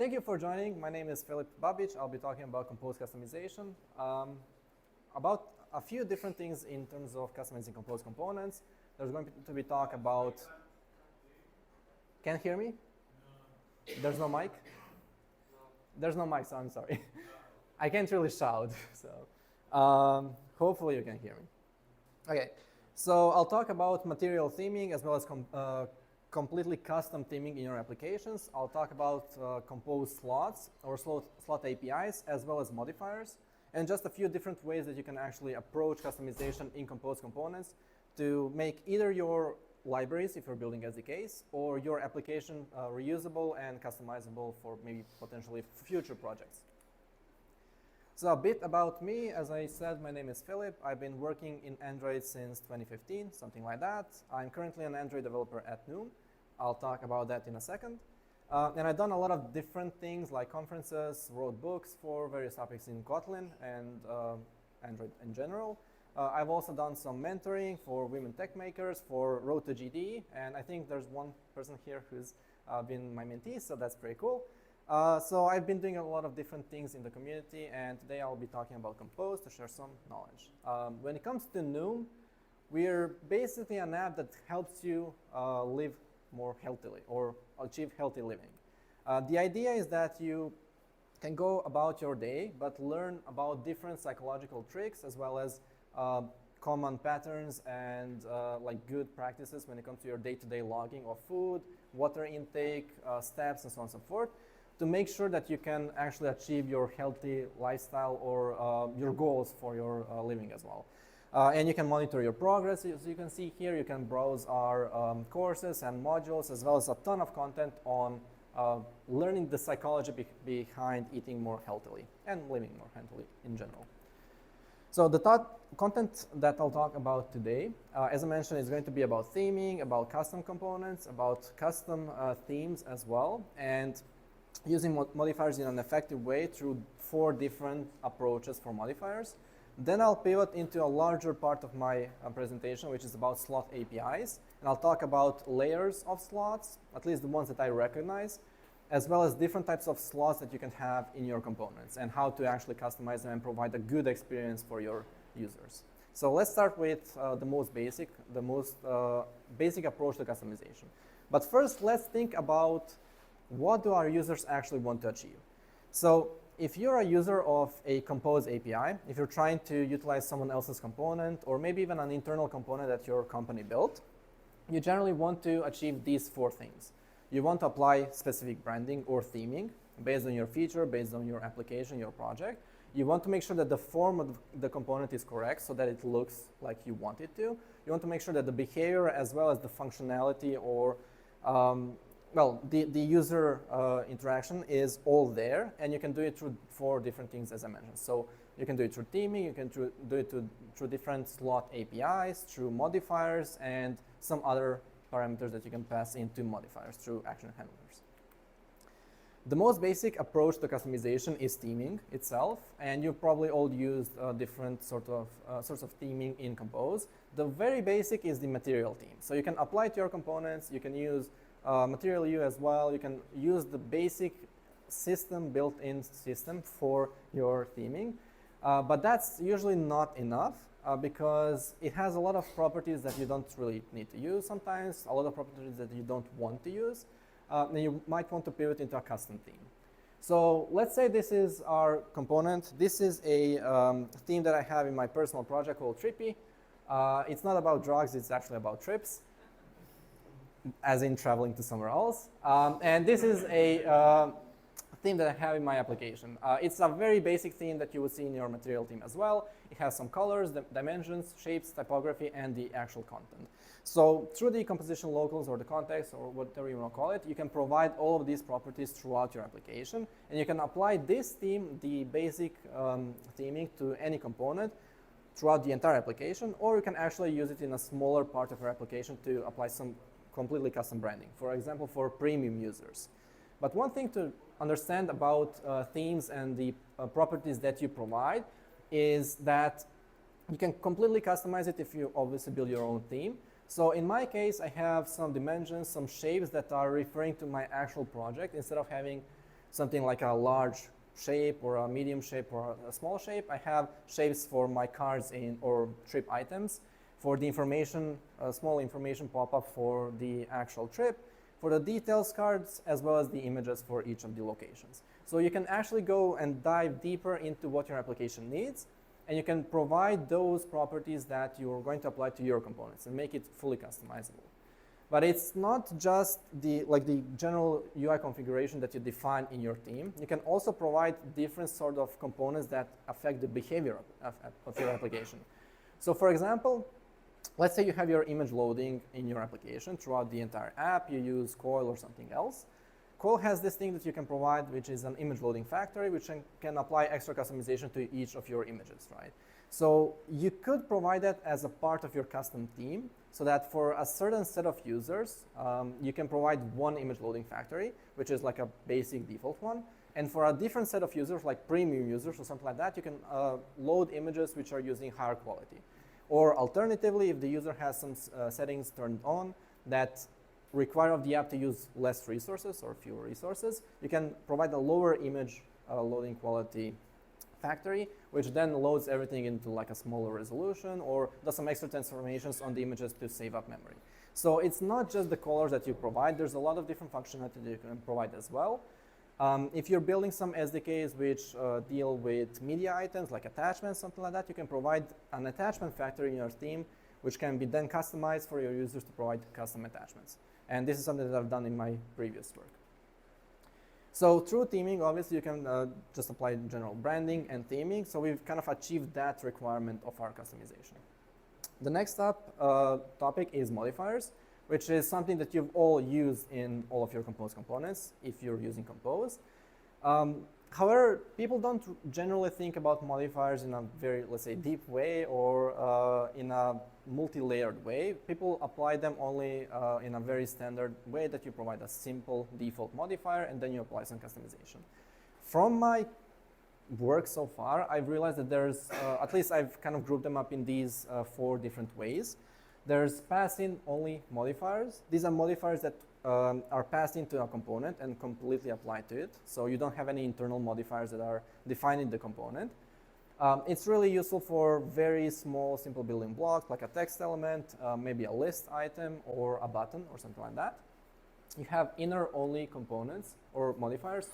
Thank you for joining. My name is Filip Babic. I'll be talking about Compose customization, about a few different things in terms of customizing Compose components. There's going to be talk about. Can you hear me? There's no mic? There's no mic, so I'm sorry. I can't really shout, so hopefully you can hear me. Okay, so I'll talk about material theming as well as completely custom theming in your applications. I'll talk about Compose slots or slot APIs as well as modifiers, and just a few different ways that you can actually approach customization in Compose components to make either your libraries, if you're building SDKs, or your application reusable and customizable for maybe potentially future projects. So a bit about me. As I said, my name is Filip. I've been working in Android since 2015, something like that. I'm currently an Android developer at Noom. I'll talk about that in a second. And I've done a lot of different things like conferences, wrote books for various topics in Kotlin and Android in general. I've also done some mentoring for women tech makers for Road to GD, and I think there's one person here who's been my mentee, so that's pretty cool. So I've been doing a lot of different things in the community, and today I'll be talking about Compose to share some knowledge. When it comes to Noom, we're basically an app that helps you live more healthily or achieve healthy living. The idea is that you can go about your day, but learn about different psychological tricks as well as common patterns and like good practices when it comes to your day-to-day logging of food, water intake, steps, and so on and so forth, to make sure that you can actually achieve your healthy lifestyle or your goals for your living as well. And you can monitor your progress. As you can see here, you can browse our courses and modules, as well as a ton of content on learning the psychology behind eating more healthily and living more healthily in general. So the content that I'll talk about today, as I mentioned, is going to be about theming, about custom components, about custom themes as well, and using modifiers in an effective way through 4 different approaches for modifiers. Then I'll pivot into a larger part of my presentation, which is about slot APIs, and I'll talk about layers of slots, at least the ones that I recognize, as well as different types of slots that you can have in your components and how to actually customize them and provide a good experience for your users. So let's start with the most basic approach to customization. But first, let's think about what do our users actually want to achieve. So if you're a user of a Compose API, if you're trying to utilize someone else's component or maybe even an internal component that your company built, you generally want to achieve these 4 things. You want to apply specific branding or theming based on your feature, based on your application, your project. You want to make sure that the form of the component is correct so that it looks like you want it to. You want to make sure that the behavior as well as the functionality or the user interaction is all there, and you can do it through 4 different things as I mentioned. So you can do it through theming, you can do it through different slot APIs, through modifiers, and some other parameters that you can pass into modifiers through action handlers. The most basic approach to customization is theming itself, and you've probably all used different sorts of theming in Compose. The very basic is the material theme. So you can apply it to your components, you can use Material U as well, you can use the basic built-in system for your theming, but that's usually not enough. Because it has a lot of properties that you don't really need to use sometimes, a lot of properties that you don't want to use, and you might want to pivot into a custom theme. So let's say this is our component. This is a theme that I have in my personal project called Trippy. It's not about drugs, it's actually about trips, as in traveling to somewhere else. And this is a theme that I have in my application. It's a very basic theme that you would see in your material theme as well. It has some colors, dimensions, shapes, typography, and the actual content. So through the composition locals or the context or whatever you want to call it, you can provide all of these properties throughout your application, and you can apply this theme, the basic theming, to any component throughout the entire application, or you can actually use it in a smaller part of your application to apply some completely custom branding, for example, for premium users. But one thing to understand about themes and the properties that you provide is that you can completely customize it if you obviously build your own theme. So in my case, I have some dimensions, some shapes that are referring to my actual project instead of having something like a large shape or a medium shape or a small shape. I have shapes for my cards or trip items, for the information, small information pop-up for the actual trip, for the details cards, as well as the images for each of the locations. So you can actually go and dive deeper into what your application needs, and you can provide those properties that you're going to apply to your components and make it fully customizable. But it's not just the general UI configuration that you define in your theme. You can also provide different sort of components that affect the behavior of your application. So for example, let's say you have your image loading in your application throughout the entire app. You use Coil or something else. Coil has this thing that you can provide, which is an image loading factory, which can apply extra customization to each of your images, right? So you could provide that as a part of your custom theme, so that for a certain set of users, you can provide one image loading factory, which is like a basic default one. And for a different set of users, like premium users or something like that, you can load images which are using higher quality. Or alternatively, if the user has some settings turned on that require of the app to use less resources or fewer resources, you can provide a lower image loading quality factory, which then loads everything into like a smaller resolution or does some extra transformations on the images to save up memory. So it's not just the colors that you provide. There's a lot of different functionality that you can provide as well. If you're building some SDKs which deal with media items like attachments, something like that, you can provide an attachment factory in your theme, which can be then customized for your users to provide custom attachments. And this is something that I've done in my previous work. So through theming, obviously, you can just apply general branding and theming. So we've kind of achieved that requirement of our customization. The next topic is modifiers, which is something that you've all used in all of your Compose components if you're using Compose. However, people don't generally think about modifiers in a very, let's say, deep way or in a multi-layered way. People apply them only in a very standard way that you provide a simple default modifier and then you apply some customization. From my work so far, I've realized that there's, at least I've kind of grouped them up in these 4 different ways. There's pass-in only modifiers. These are modifiers that are passed into a component and completely applied to it. So you don't have any internal modifiers that are defining the component. It's really useful for very small, simple building blocks, like a text element, maybe a list item, or a button, or something like that. You have inner-only components or modifiers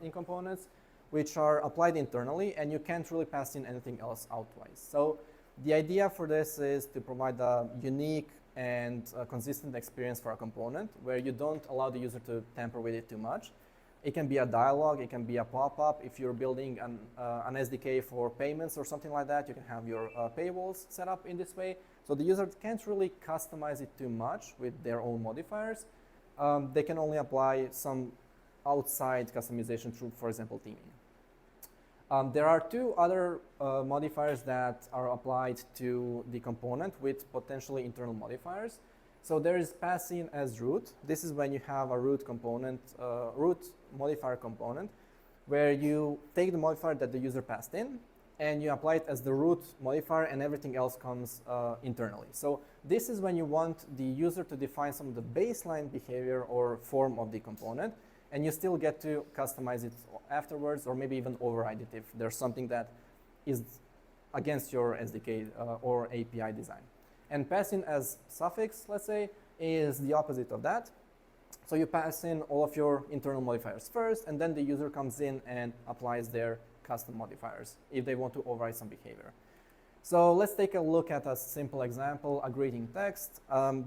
in components, which are applied internally, and you can't really pass in anything else outwise. So the idea for this is to provide a unique and consistent experience for a component where you don't allow the user to tamper with it too much. It can be a dialog, it can be a pop-up. If you're building an SDK for payments or something like that, you can have your paywalls set up in this way. So the user can't really customize it too much with their own modifiers. They can only apply some outside customization through, for example, theming. There are 2 other modifiers that are applied to the component with potentially internal modifiers. So there is pass-in as root. This is when you have a root component, root modifier component, where you take the modifier that the user passed in and you apply it as the root modifier and everything else comes internally. So this is when you want the user to define some of the baseline behavior or form of the component, and you still get to customize it afterwards or maybe even override it if there's something that is against your SDK or API design. And pass-in as suffix, let's say, is the opposite of that. So you pass in all of your internal modifiers first, and then the user comes in and applies their custom modifiers if they want to override some behavior. So let's take a look at a simple example, a greeting text.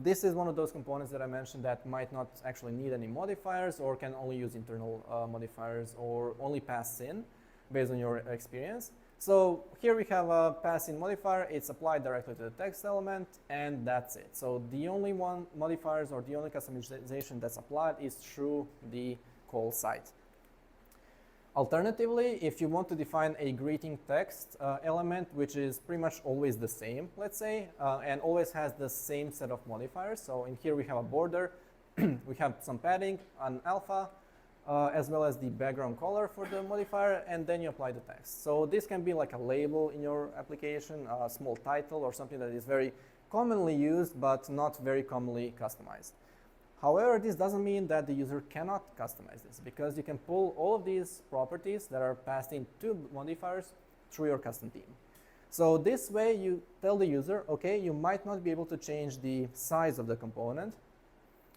This is one of those components that I mentioned that might not actually need any modifiers or can only use internal modifiers or only pass in based on your experience. So here we have a pass-in modifier. It's applied directly to the text element, and that's it. So the only modifiers or the only customization that's applied is through the call site. Alternatively, if you want to define a greeting text element, which is pretty much always the same, let's say, and always has the same set of modifiers. So in here we have a border, we have some padding, an alpha, as well as the background color for the modifier, and then you apply the text. So this can be like a label in your application, a small title, or something that is very commonly used but not very commonly customized. However, this doesn't mean that the user cannot customize this, because you can pull all of these properties that are passed in to modifiers through your custom theme. So this way you tell the user, okay, you might not be able to change the size of the component,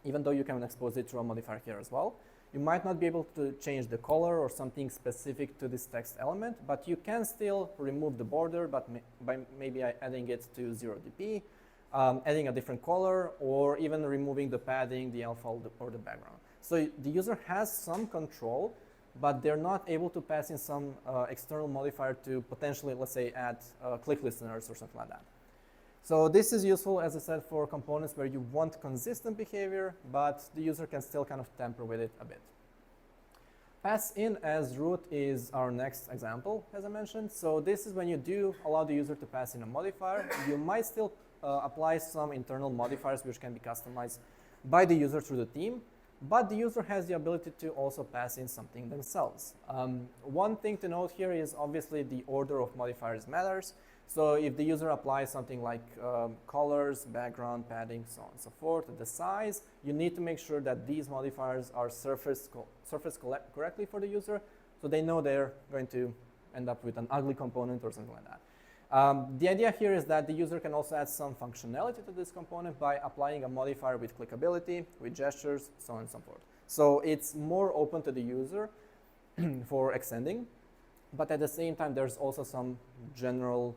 even though you can expose it through a modifier here as well. You might not be able to change the color or something specific to this text element, but you can still remove the border, but by maybe adding it to 0dp, adding a different color, or even removing the padding, the alpha, or the background. So the user has some control, but they're not able to pass in some external modifier to potentially, let's say, add click listeners or something like that. So this is useful, as I said, for components where you want consistent behavior, but the user can still kind of tamper with it a bit. Pass in as root is our next example, as I mentioned. So this is when you do allow the user to pass in a modifier. You might still apply some internal modifiers which can be customized by the user through the theme, but the user has the ability to also pass in something themselves. One thing to note here is obviously the order of modifiers matters. So if the user applies something like colors, background, padding, so on and so forth, the size, you need to make sure that these modifiers are surfaced correctly for the user, so they know they're going to end up with an ugly component or something like that. The idea here is that the user can also add some functionality to this component by applying a modifier with clickability, with gestures, so on and so forth. So it's more open to the user for extending, but at the same time, there's also some general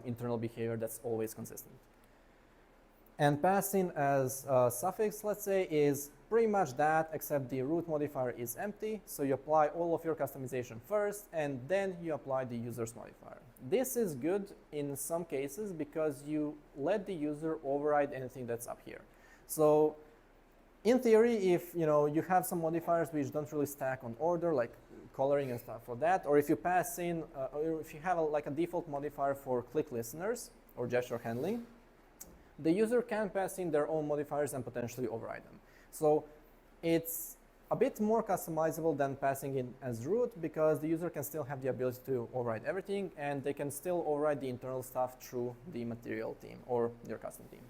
internal behavior that's always consistent. And passing as a suffix, let's say, is pretty much that, except the root modifier is empty. So you apply all of your customization first, and then you apply the user's modifier. This is good in some cases because you let the user override anything that's up here. So in theory, if you have some modifiers which don't really stack on order, like coloring and stuff for that, or if you pass in, or if you have like a default modifier for click listeners or gesture handling, the user can pass in their own modifiers and potentially override them. So it's a bit more customizable than passing in as root, because the user can still have the ability to override everything, and they can still override the internal stuff through the material theme or their custom theme.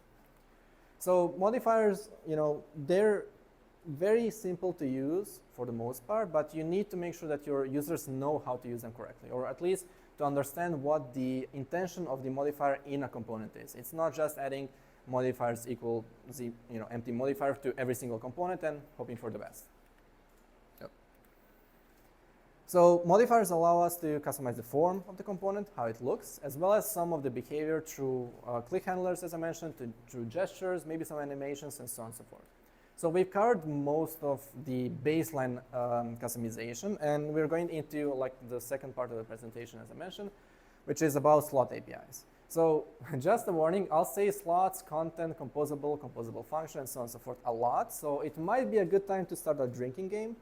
So modifiers, they're very simple to use for the most part, but you need to make sure that your users know how to use them correctly, or at least to understand what the intention of the modifier in a component is. It's not just adding modifiers equal empty modifier to every single component and hoping for the best. Yep. So modifiers allow us to customize the form of the component, how it looks, as well as some of the behavior through click handlers, as I mentioned, through gestures, maybe some animations, and so on and so forth. So we've covered most of the baseline customization, and we're going into like the second part of the presentation, as I mentioned, which is about slot APIs. So just a warning, I'll say slots, content, composable function, and so on and so forth a lot. So it might be a good time to start a drinking game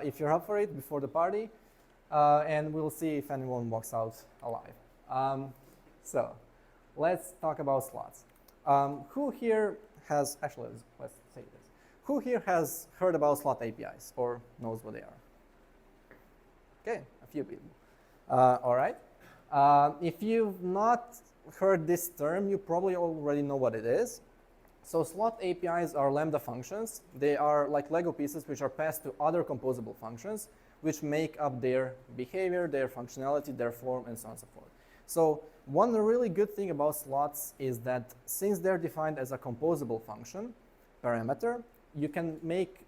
if you're up for it before the party, and we'll see if anyone walks out alive. So let's talk about slots. Who here has, actually, let's say this. Who here has heard about slot APIs or knows what they are? Okay, a few people. All right. If you've not heard this term, you probably already know what it is. So slot APIs are Lambda functions. They are like Lego pieces which are passed to other composable functions, which make up their behavior, their functionality, their form, and so on and so forth. So one really good thing about slots is that since they're defined as a composable function parameter, you can make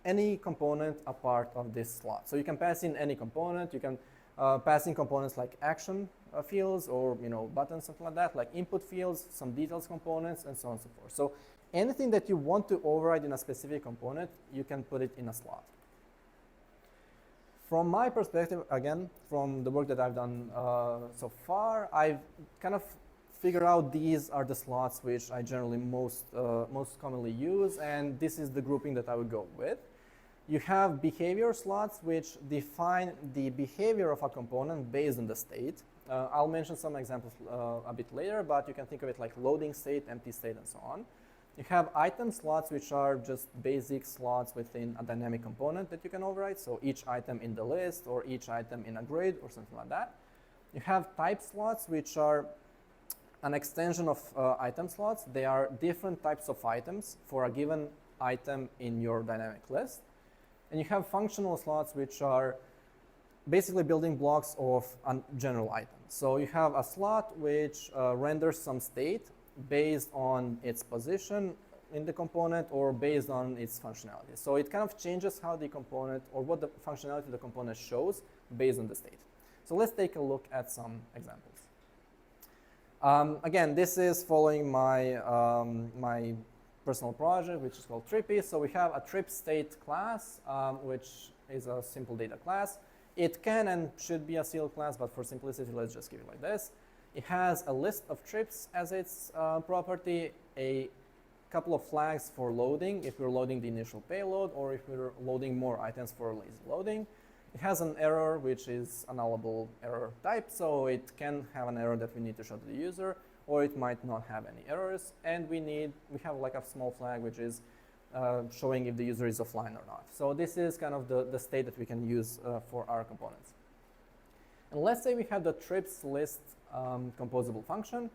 any component a part of this slot. So you can pass in any component. You can pass in components like action fields or buttons, something like that, like input fields, some details components, and so on and so forth. So anything that you want to override in a specific component, you can put it in a slot. From my perspective, again, from the work that I've done so far, I've kind of figure out these are the slots which I generally most commonly use, and this is the grouping that I would go with. You have behavior slots which define the behavior of a component based on the state. I'll mention some examples a bit later, but you can think of it like loading state, empty state, and so on. You have item slots, which are just basic slots within a dynamic component that you can override, so each item in the list or each item in a grid or something like that. You have type slots, which are an extension of item slots. They are different types of items for a given item in your dynamic list. And you have functional slots, which are basically building blocks of a general item. So you have a slot which renders some state based on its position in the component or based on its functionality. So it kind of changes how the component or what the functionality of the component shows based on the state. So let's take a look at some examples. Again, this is following my, my personal project, which is called Trippy. So we have a trip state class, which is a simple data class. It can and should be a sealed class, but for simplicity, let's just give it like this. It has a list of trips as its property, a couple of flags for loading, if we're loading the initial payload, or if we're loading more items for lazy loading. It has an error, which is a nullable error type, so it can have an error that we need to show to the user, or it might not have any errors. And we have like a small flag, which is showing if the user is offline or not. So this is kind of the state that we can use for our components. And let's say we have the trips list composable function.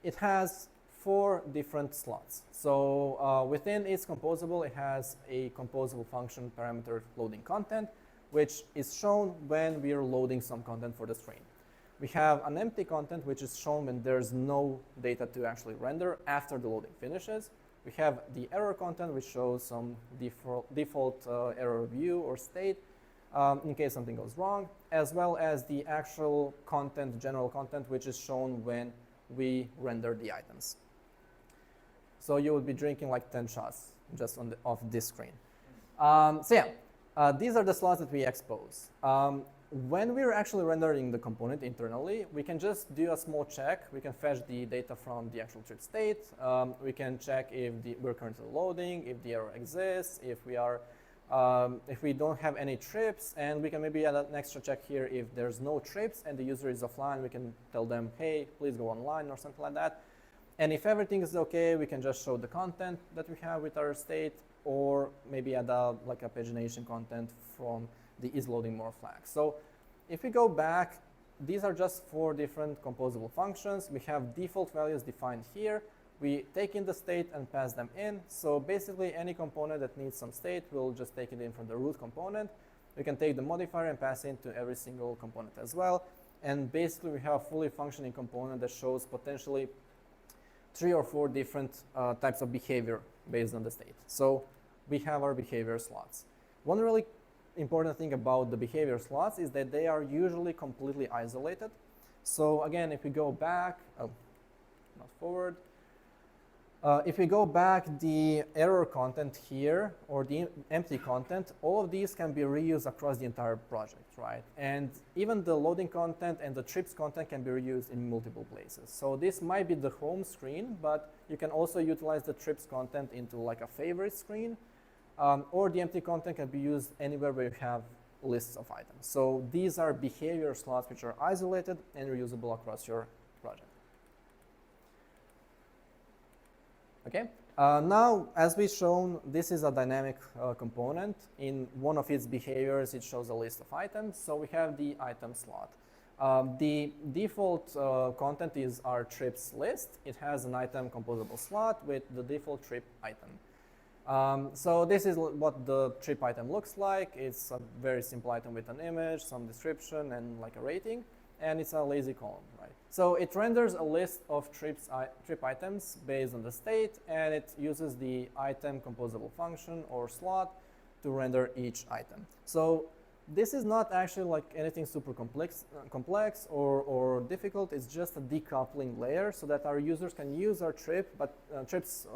It has 4 different slots. So within its composable, it has a composable function parameter loading content, which is shown when we are loading some content for the screen. We have an empty content, which is shown when there's no data to actually render after the loading finishes. We have the error content, which shows some default error view or state in case something goes wrong, as well as the actual content, general content, which is shown when we render the items. So you would be drinking like 10 shots just off this screen. These are the slots that we expose. When we're actually rendering the component internally, we can just do a small check. We can fetch the data from the actual trip state. We can check if we're currently loading, if the error exists, if we don't have any trips, and we can maybe add an extra check here if there's no trips and the user is offline. We can tell them, hey, please go online or something like that. And if everything is okay, we can just show the content that we have with our state, or maybe add like a pagination content from the is loading more flags. So if we go back, these are just 4 different composable functions. We have default values defined here. We take in the state and pass them in. So basically, any component that needs some state, we'll just take it in from the root component. We can take the modifier and pass it into every single component as well. And basically, we have a fully functioning component that shows potentially 3 or 4 different types of behavior based on the state. So we have our behavior slots. One really important thing about the behavior slots is that they are usually completely isolated. So again, if we go back, not forward. If we go back, the error content here or the empty content, all of these can be reused across the entire project, right? And even the loading content and the trips content can be reused in multiple places. So this might be the home screen, but you can also utilize the trips content into like a favorite screen. Or the empty content can be used anywhere where you have lists of items. So these are behavior slots which are isolated and reusable across your project. Okay. Now, as we've shown, this is a dynamic component. In one of its behaviors, it shows a list of items. So we have the item slot. The default content is our trips list. It has an item composable slot with the default trip item. So this is what the trip item looks like. It's a very simple item with an image, some description, and like a rating, and it's a lazy column, right? So it renders a list of trip items based on the state, and it uses the item composable function or slot to render each item. So this is not actually like anything super complex or difficult. It's just a decoupling layer so that our users can use our trips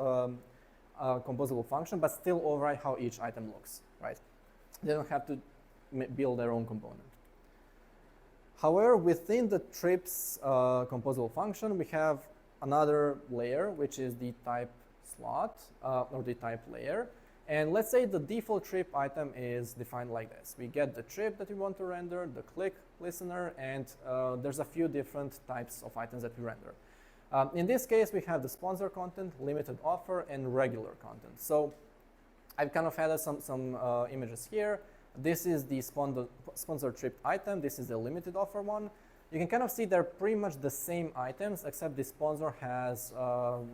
composable function, but still override how each item looks, right? They don't have to build their own component. However, within the trips composable function, we have another layer, which is the type slot or the type layer. And let's say the default trip item is defined like this. We get the trip that we want to render, the click listener, and there's a few different types of items that we render. In this case, we have the sponsor content, limited offer, and regular content. So I've kind of added some images here. This is the sponsor trip item. This is the limited offer one. you can kind of see they're pretty much the same items, except the sponsor has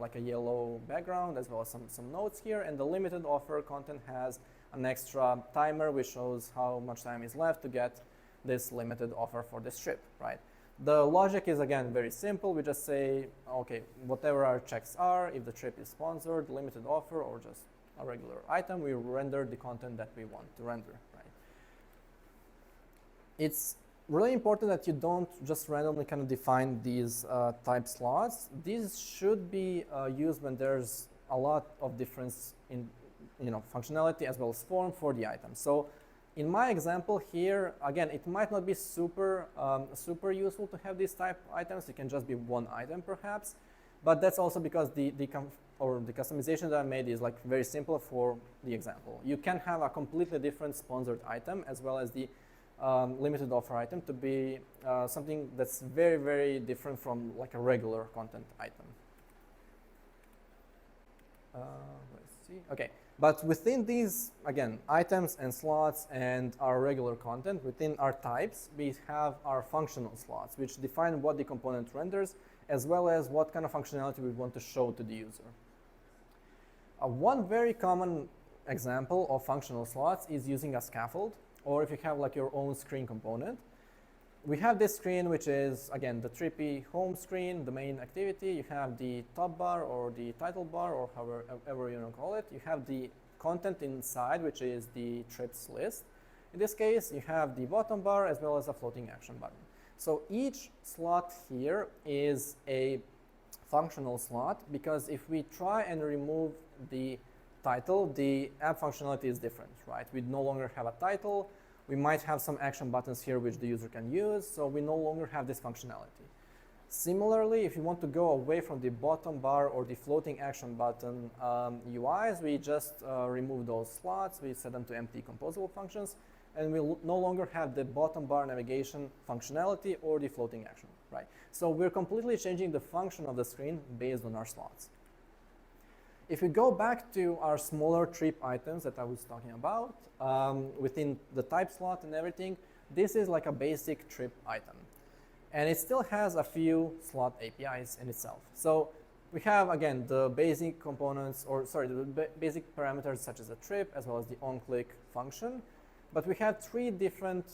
like a yellow background as well as some notes here, and the limited offer content has an extra timer which shows how much time is left to get this limited offer for this trip, right? The logic is, again, very simple. We just say, okay, whatever our checks are, if the trip is sponsored, limited offer, or just a regular item, we render the content that we want to render, right? It's really important that you don't just randomly kind of define these type slots. These should be used when there's a lot of difference in functionality as well as form for the item. So in my example here, again, it might not be super useful to have these type items. It can just be one item perhaps, but that's also because the customization that I made is like very simple for the example. You can have a completely different sponsored item as well as the limited offer item to be something that's very, very different from like a regular content item. Let's see. Okay, but within these, again, items and slots and our regular content, within our types, we have our functional slots, which define what the component renders, as well as what kind of functionality we want to show to the user. One very common example of functional slots is using a scaffold, or if you have like your own screen component. We have this screen, which is, again, the trippy home screen, the main activity. You have the top bar or the title bar, or however you want to call it. You have the content inside, which is the trips list. In this case, you have the bottom bar as well as a floating action button. So each slot here is a functional slot, because if we try and remove the title, the app functionality is different, right? We no longer have a title. We might have some action buttons here which the user can use, so we no longer have this functionality. Similarly, if you want to go away from the bottom bar or the floating action button UIs, we just remove those slots, we set them to empty composable functions, and we'll no longer have the bottom bar navigation functionality or the floating action, right? So we're completely changing the function of the screen based on our slots. If we go back to our smaller trip items that I was talking about, within the type slot and everything, this is like a basic trip item. And it still has a few slot APIs in itself. So we have, again, the basic components, or sorry, the basic parameters such as a trip, as well as the on-click function. But we have three different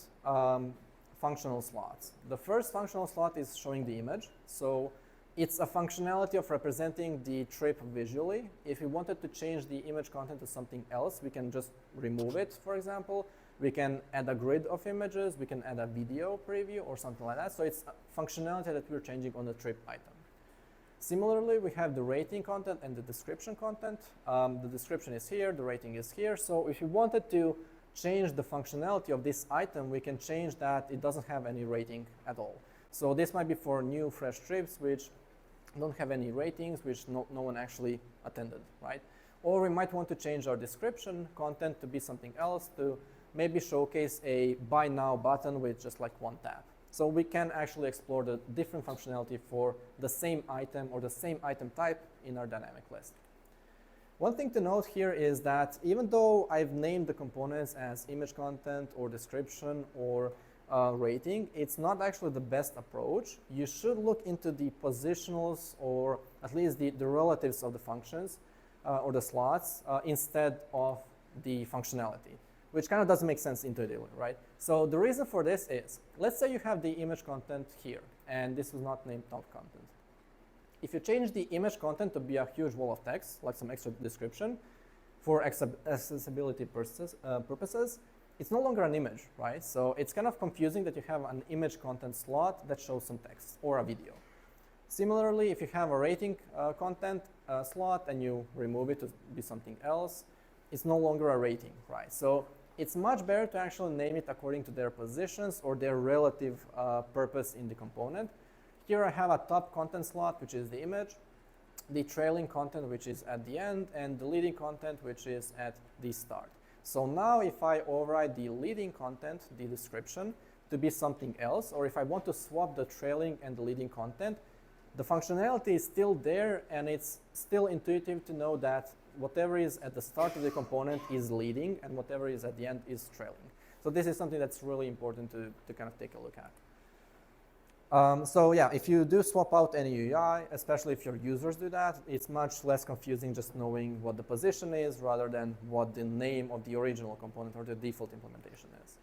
functional slots. The first functional slot is showing the image. So it's a functionality of representing the trip visually. If we wanted to change the image content to something else, we can just remove it, for example. We can add a grid of images. We can add a video preview or something like that. So it's a functionality that we're changing on the trip item. Similarly, we have the rating content and the description content. The description is here. The rating is here. So if you wanted to change the functionality of this item, we can change that it doesn't have any rating at all. So this might be for new, fresh trips which don't have any ratings, which no one actually attended, right? Or we might want to change our description content to be something else, to maybe showcase a buy now button with just like one tap. So we can actually explore the different functionality for the same item or the same item type in our dynamic list. One thing to note here is that even though I've named the components as image content or description or rating, it's not actually the best approach. You should look into the positionals, or at least the relatives of the functions or the slots instead of the functionality, which kind of doesn't make sense intuitively, right? So the reason for this is, let's say you have the image content here, and this is not named top content. If you change the image content to be a huge wall of text, like some extra description, for accessibility purposes, it's no longer an image, right? So it's kind of confusing that you have an image content slot that shows some text or a video. Similarly, if you have a rating content slot and you remove it to be something else, it's no longer a rating, right? So it's much better to actually name it according to their positions or their relative purpose in the component. Here I have a top content slot, which is the image, the trailing content, which is at the end, and the leading content, which is at the start. So now if I override the leading content, the description, to be something else, or if I want to swap the trailing and the leading content, the functionality is still there, and it's still intuitive to know that whatever is at the start of the component is leading, and whatever is at the end is trailing. So this is something that's really important to kind of take a look at. So yeah, if you do swap out any UI, especially if your users do that, it's much less confusing just knowing what the position is rather than what the name of the original component or the default implementation is.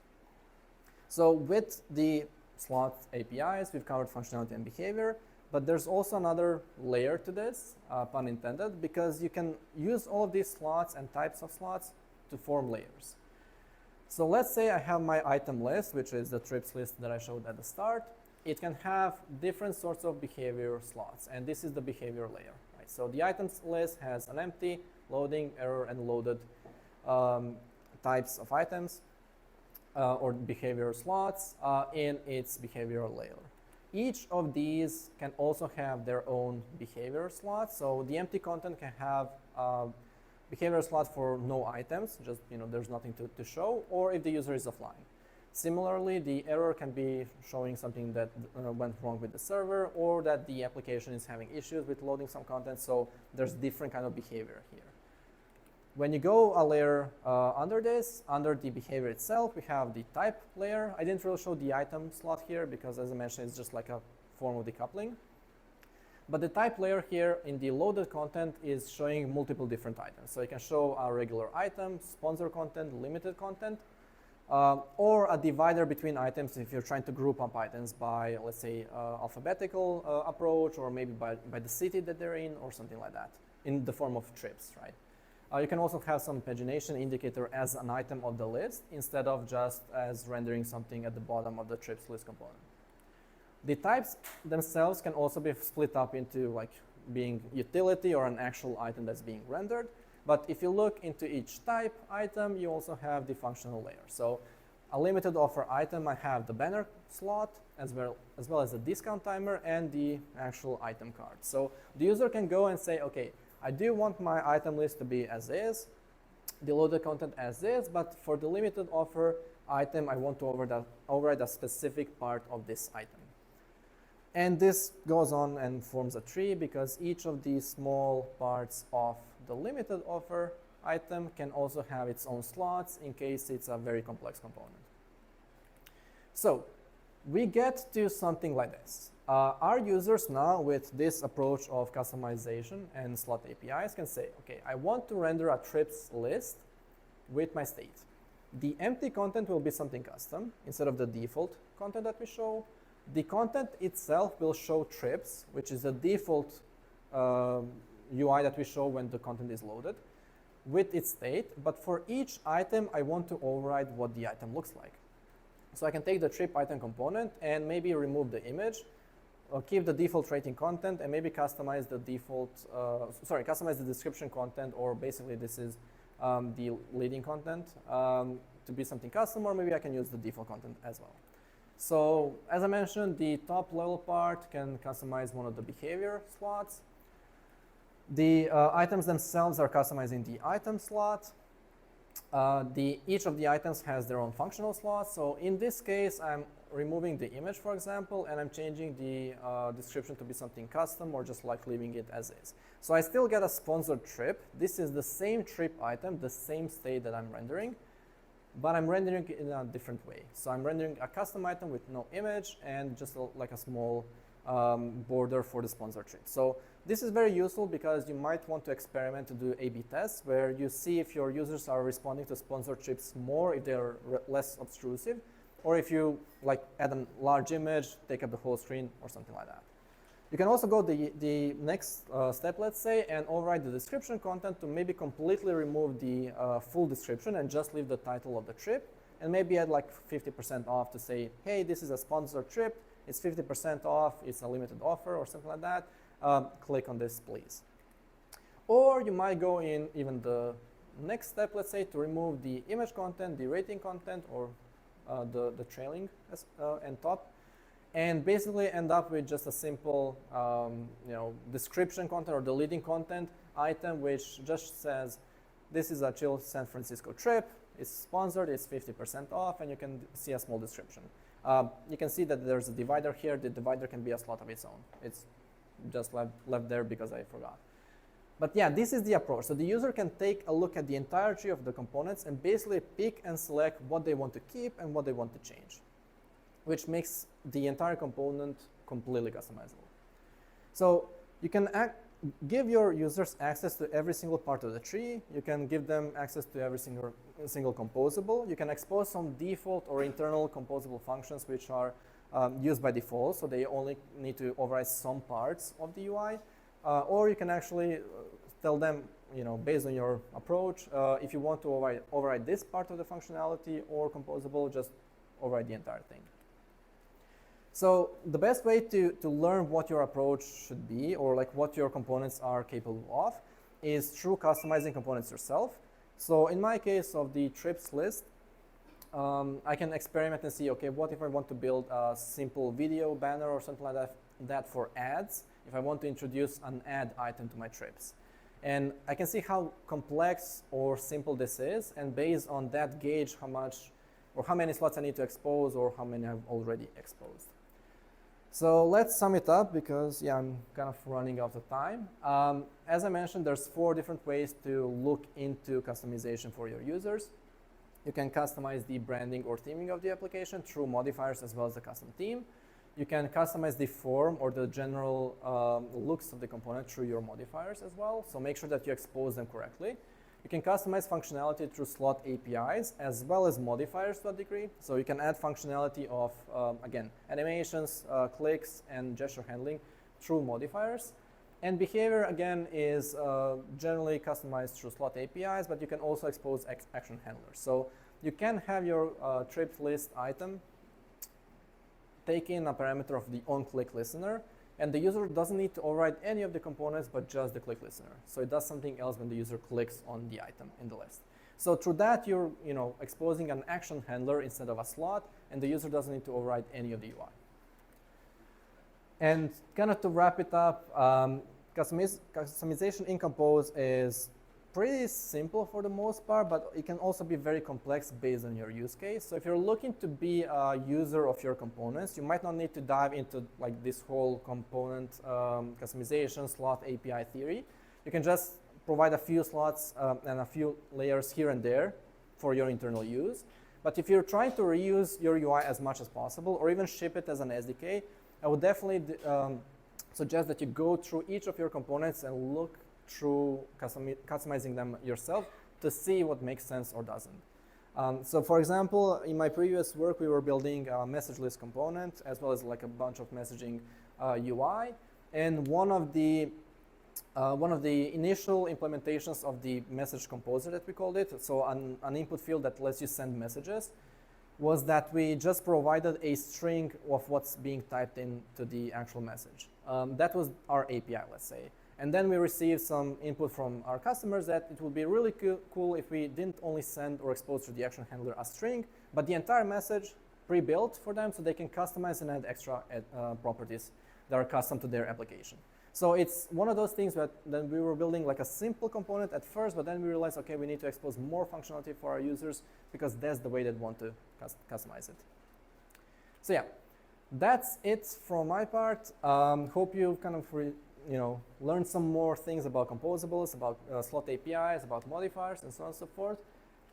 So with the slot APIs, we've covered functionality and behavior, but there's also another layer to this, pun intended, because you can use all of these slots and types of slots to form layers. So let's say I have my item list, which is the trips list that I showed at the start. It can have different sorts of behavior slots, and this is the behavior layer. Right? So the items list has an empty, loading, error, and loaded types of items or behavior slots in its behavior layer. Each of these can also have their own behavior slots. So the empty content can have behavior slot for no items, just there's nothing to show, or if the user is offline. Similarly, the error can be showing something that went wrong with the server, or that the application is having issues with loading some content, so there's different kind of behavior here. When you go a layer under this, under the behavior itself, we have the type layer. I didn't really show the item slot here because, as I mentioned, it's just like a form of decoupling. But the type layer here in the loaded content is showing multiple different items. So you can show a regular item, sponsor content, limited content, or a divider between items if you're trying to group up items by, let's say, alphabetical approach, or maybe by the city that they're in, or something like that, in the form of trips, right? You can also have some pagination indicator as an item of the list instead of just as rendering something at the bottom of the trips list component. The types themselves can also be split up into like being utility or an actual item that's being rendered. But if you look into each type item, you also have the functional layer. So a limited offer item, I have the banner slot as well as the discount timer and the actual item card. So the user can go and say, okay, I do want my item list to be as is, the loaded content as is, but for the limited offer item, I want to override a specific part of this item. And this goes on and forms a tree because each of these small parts of the limited offer item can also have its own slots in case it's a very complex component. So we get to something like this. Our users now with this approach of customization and slot APIs can say, okay, I want to render a trips list with my state. The empty content will be something custom instead of the default content that we show. The content itself will show trips, which is the default UI that we show when the content is loaded with its state. But for each item, I want to override what the item looks like. So I can take the trip item component and maybe remove the image, or keep the default rating content, and maybe customize the default, customize the description content, or basically this is the leading content to be something custom, or maybe I can use the default content as well. So as I mentioned, the top level part can customize one of the behavior slots. The items themselves are customizing the item slot. Each of the items has their own functional slots. So in this case, I'm removing the image, for example, and I'm changing the description to be something custom or just like leaving it as is. So I still get a sponsored trip. This is the same trip item, the same state that I'm rendering, but I'm rendering it in a different way. So I'm rendering a custom item with no image and just like a small border for the sponsored trip. So this is very useful because you might want to experiment to do A/B tests where you see if your users are responding to sponsored trips more, if they're less obtrusive, or if you like add a large image, take up the whole screen or something like that. You can also go the next step, let's say, and override the description content to maybe completely remove the full description and just leave the title of the trip, and maybe add like 50% off to say, hey, this is a sponsored trip, it's 50% off, it's a limited offer or something like that. Click on this, please. Or you might go in even the next step, let's say, to remove the image content, the rating content, or the trailing and top, and basically end up with just a simple description content or the leading content item, which just says, this is a chill San Francisco trip, it's sponsored, it's 50% off, and you can see a small description. You can see that there's a divider here. The divider can be a slot of its own. It's just left there because I forgot. But yeah, this is the approach. So the user can take a look at the entirety of the components and basically pick and select what they want to keep and what they want to change, which makes the entire component completely customizable. So you can give your users access to every single part of the tree. You can give them access to every single composable. You can expose some default or internal composable functions which are used by default, so they only need to override some parts of the UI. Or you can actually tell them, based on your approach, if you want to override this part of the functionality or composable, just override the entire thing. So the best way to learn what your approach should be, or like what your components are capable of, is through customizing components yourself. So in my case of the trips list, I can experiment and see, okay, what if I want to build a simple video banner or something like that for ads, if I want to introduce an ad item to my trips. And I can see how complex or simple this is, and based on that gauge how much or how many slots I need to expose or how many I've already exposed. So let's sum it up because I'm kind of running out of time. As I mentioned, there's 4 different ways to look into customization for your users. You can customize the branding or theming of the application through modifiers as well as the custom theme. You can customize the form or the general looks of the component through your modifiers as well. So make sure that you expose them correctly. You can customize functionality through slot APIs as well as modifiers to a degree. So you can add functionality of, again, animations, clicks, and gesture handling through modifiers. And behavior, again, is generally customized through slot APIs, but you can also expose action handlers. So you can have your trip list item take in a parameter of the onClick listener, and the user doesn't need to override any of the components, but just the click listener. So it does something else when the user clicks on the item in the list. So through that, you're exposing an action handler instead of a slot, and the user doesn't need to override any of the UI. And kind of to wrap it up, customization in Compose is pretty simple for the most part, but it can also be very complex based on your use case. So if you're looking to be a user of your components, you might not need to dive into like this whole component customization slot API theory. You can just provide a few slots and a few layers here and there for your internal use. But if you're trying to reuse your UI as much as possible, or even ship it as an SDK, I would definitely suggest that you go through each of your components and look through customizing them yourself to see what makes sense or doesn't. So for example, in my previous work, we were building a message list component as well as like a bunch of messaging UI. And one of the initial implementations of the message composer that we called it, so an input field that lets you send messages, was that we just provided a string of what's being typed into the actual message. That was our API, let's say. And then we received some input from our customers that it would be really cool if we didn't only send or expose to the action handler a string, but the entire message pre-built for them so they can customize and add extra properties that are custom to their application. So it's one of those things that then we were building like a simple component at first, but then we realized, okay, we need to expose more functionality for our users because that's the way they want to customize it. So yeah, that's it from my part. Hope you've kind of learned some more things about composables, about slot APIs, about modifiers, and so on and so forth.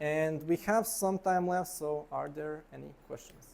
And we have some time left, so are there any questions?